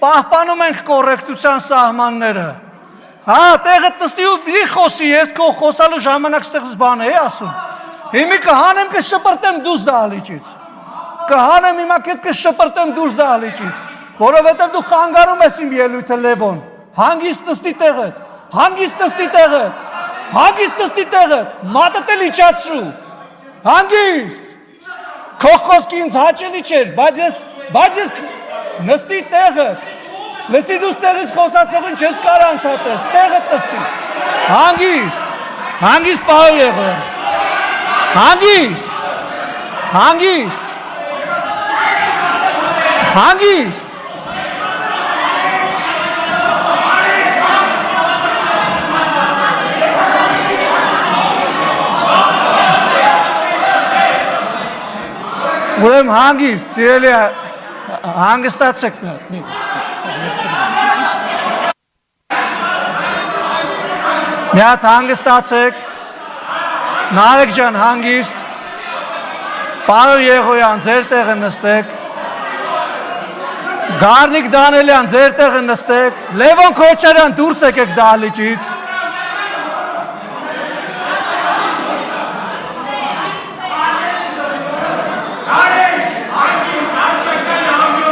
պահպանում ենք կոռեկտության սահմանները։ Հա, տեղը նստի ու մի խոսի, ես քո խոսալու ժամանակ ստեղից բան էի ասում։ Հիմի կհանեմ կշպրտեմ դուրս դահլիճից։ Կհանեմ հիմա քեզ կշպրտեմ դուրս դահլիճից, որովհետև դու խանգարում ես իմ ելույթը Լևոն։ Հանգիստ նստի տեղդ, հանգիստ նստի տեղդ, հանգիստ նստի տեղդ, մատդ էլ իջացրու։ Հանգիստ։ Քո խոսքը ինձ հաճելի չէր, բայց ես նստի տեղդ։ Լսի դու տեղից խոսացողին չես կարող ընդհատես, տեղդ նստի։ Հանգիստ, հանգիստ պահու եղել։ Հանգիստ, հանգիստ, հանգիստ։ Ուրեմն հանգիստ, սիրելի հանգստացեք։ Մի հատ հանգստացեք, Նարեկ ջան հանգիստ, պարոն Եղոյան ձեր տեղը նստեք, Գառնիկ Դանելյան ձեր տեղը նստեք, Լևոն Քոչարյան դուրս եկեք դահլիճից։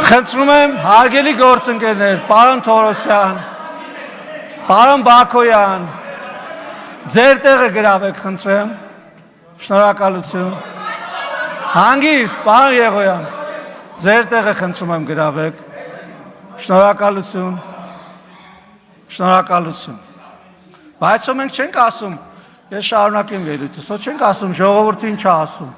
Խնդրում եմ հարգելի գործընկերներ, պարոն Թորոսյան, պարոն Բաքոյան, ձեր տեղը գրավեք, խնդրեմ, շնորհակալություն։ Հանգիստ, պարոն Եղոյան, ձեր տեղը խնդրում եմ գրավեք, շնորհակալություն, շնորհակալություն։ Բայց մենք չենք ասում, ես շարունակեմ ելույթս, չենք ասում ժողովրդին չասում։